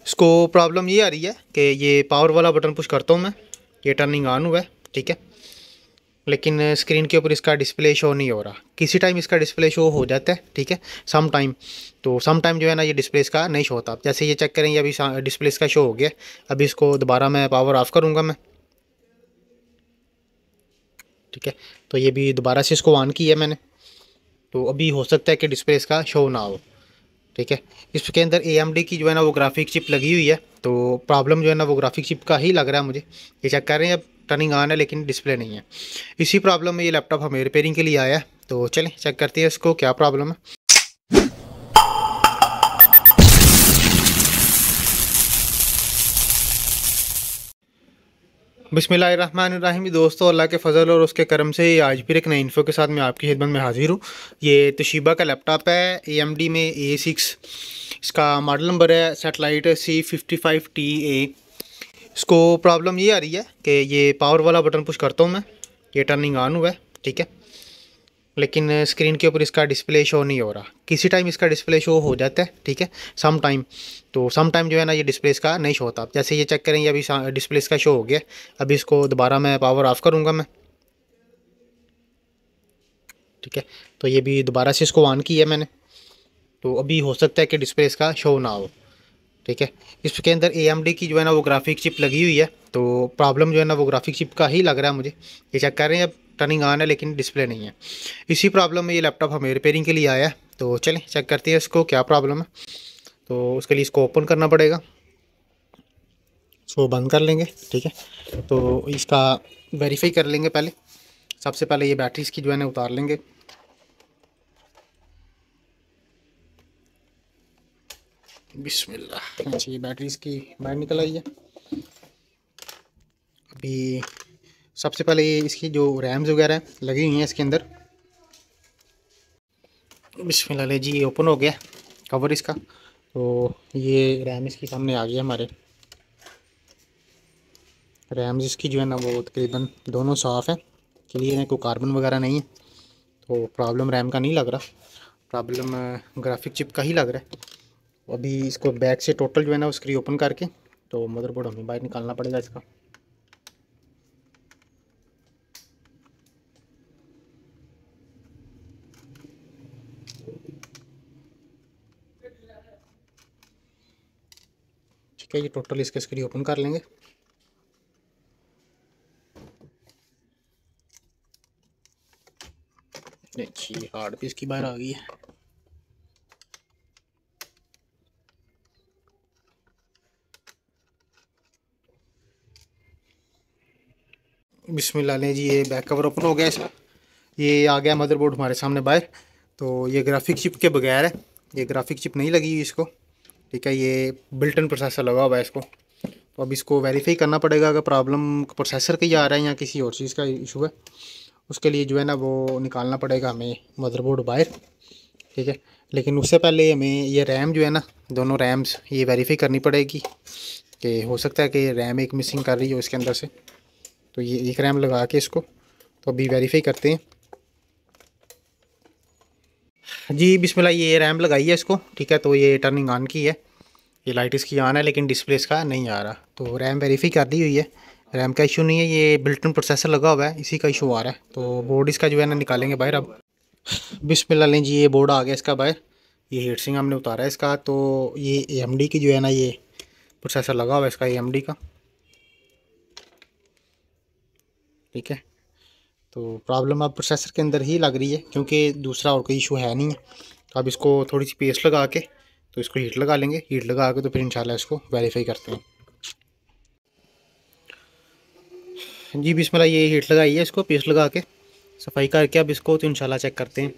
इसको प्रॉब्लम ये आ रही है कि ये पावर वाला बटन पुश करता हूँ मैं, ये टर्निंग ऑन हुआ है, ठीक है, लेकिन स्क्रीन के ऊपर इसका डिस्प्ले शो नहीं हो रहा। किसी टाइम इसका डिस्प्ले शो हो जाता है, ठीक है, सम टाइम। तो सम टाइम जो है ना ये डिस्प्ले इसका नहीं शो होता। जैसे ये चेक करें, ये अभी डिस्प्ले इसका शो हो गया। अभी इसको दोबारा मैं पावर ऑफ करूँगा मैं, ठीक है। तो ये भी दोबारा से इसको ऑन किया मैंने, तो अभी हो सकता है कि डिस्प्ले इसका शो ना हो, ठीक है। इसके अंदर AMD की जो है ना वो ग्राफिक चिप लगी हुई है, तो प्रॉब्लम जो है ना वो ग्राफिक चिप का ही लग रहा है मुझे। ये चेक कर रहे हैं, अब टर्निंग ऑन है लेकिन डिस्प्ले नहीं है। इसी प्रॉब्लम में ये लैपटॉप हमें रिपेयरिंग के लिए आया है, तो चलें चेक करते हैं इसको क्या प्रॉब्लम है। बिस्मिल्लाहिर्रहमानिर्रहीम। दोस्तों, अल्लाह के फ़ज़ल और उसके करम से आज फिर एक नई इन्फो के साथ मैं आपकी खिदमत में हाजिर हूँ। ये तोशिबा का लैपटॉप है, AMD में A6, इसका मॉडल नंबर है सेटेलाइट C55TA। इसको प्रॉब्लम ये आ रही है कि ये पावर वाला बटन पुश करता हूँ मैं, ये टर्निंग ऑन हुआ है, ठीक है, लेकिन स्क्रीन के ऊपर इसका डिस्प्ले शो नहीं हो रहा। किसी टाइम इसका डिस्प्ले शो हो जाता है, ठीक है, सम टाइम। तो सम टाइम जो है ना ये डिस्प्ले इसका नहीं शो होता। जैसे ये चेक करें, ये अभी डिस्प्ले इसका शो हो गया। अभी इसको दोबारा मैं पावर ऑफ करूँगा मैं, ठीक है। तो ये भी दोबारा से इसको ऑन किया मैंने, तो अभी हो सकता है कि डिस्प्ले इसका शो ना हो, ठीक है। इसके अंदर AMD की जो है ना वो ग्राफिक चिप लगी हुई है, तो प्रॉब्लम जो है ना वो ग्राफिक चिप का ही लग रहा है मुझे। ये चेक कर रहे हैं, अब टर्निंग ऑन है लेकिन डिस्प्ले नहीं है। इसी प्रॉब्लम में ये लैपटॉप हमें रिपेयरिंग के लिए आया है, तो चलें चेक करते हैं इसको क्या प्रॉब्लम है। तो उसके लिए इसको ओपन करना पड़ेगा, इसको बंद कर लेंगे, ठीक है। तो इसका वेरीफाई कर लेंगे पहले। सबसे पहले ये बैटरी इसकी जो है ना उतार लेंगे। बिस्मिल्लाह। अच्छा, ये बैटरी इसकी बाहर निकल आई है। अभी सबसे पहले ये इसकी जो रैम्स वगैरह लगी हुई हैं इसके अंदर। बिस्मिल्लाह, ले जी, ये ओपन हो गया कवर इसका। तो ये रैम इसकी सामने आ गया हमारे। रैम्स इसकी जो है ना वो तकरीबन दोनों साफ़ है, क्लियर है, कोई कार्बन वगैरह नहीं है। तो प्रॉब्लम रैम का नहीं लग रहा, प्रॉब्लम ग्राफिक चिप का ही लग रहा है। अभी इसको बैक से टोटल जो है ना उसकी ओपन करके तो मदरबोर्ड हमें बाहर निकालना पड़ेगा इसका। ठीक है, ये टोटल इसके स्क्रीन ओपन कर लेंगे। देखिए, हार्ड पीस की बाहर आ गई है। बिस्मिल्लाह, ले जी, ये बैक कवर ओपन हो गया इसका। ये आ गया मदरबोर्ड हमारे सामने बाहर। तो ये ग्राफिक चिप के बगैर है, ये ग्राफिक चिप नहीं लगी हुई इसको, ठीक है। ये बिल्ट इन प्रोसेसर लगा हुआ है इसको। तो अब इसको वेरीफाई करना पड़ेगा अगर प्रॉब्लम प्रोसेसर का ही आ रहा है या किसी और चीज़ का इशू है। उसके लिए जो है ना वो निकालना पड़ेगा हमें मदरबोर्ड बाहर, ठीक है। लेकिन उससे पहले हमें ये रैम जो है ना, दोनों रैम्स ये वेरीफाई करनी पड़ेगी कि हो सकता है कि रैम एक मिसिंग कर रही हो इसके अंदर से। तो ये एक रैम लगा के इसको तो अभी वेरीफाई करते हैं। जी बिस्मिल्लाह, ये रैम लगाई है इसको, ठीक है। तो ये टर्निंग ऑन की है, ये लाइट इसकी ऑन है लेकिन डिस्प्ले इसका नहीं आ रहा। तो रैम वेरीफाई कर दी हुई है, रैम का इशू नहीं है, ये बिल्ट इन प्रोसेसर लगा हुआ है, इसी का इशू आ रहा है। तो बोर्ड इसका जो है ना निकालेंगे बाहर अब। बिस्मिल्लाह, लें जी, ये बोर्ड आ गया इसका बाहर। ये हीट सिंक हमने उतारा है इसका। तो ये AMD की जो है ना ये प्रोसेसर लगा हुआ है इसका, AMD का, ठीक है। तो प्रॉब्लम अब प्रोसेसर के अंदर ही लग रही है क्योंकि दूसरा और कोई इशू है नहीं है। तो अब इसको थोड़ी सी पेस्ट लगा के तो इसको हीट लगा लेंगे, हीट लगा के तो फिर इंशाल्लाह इसको वेरीफाई करते हैं। जी बिस्मिल्लाह, ये हीट लगाई है इसको पेस्ट लगा के, सफाई करके अब इसको तो इंशाल्लाह चेक करते हैं।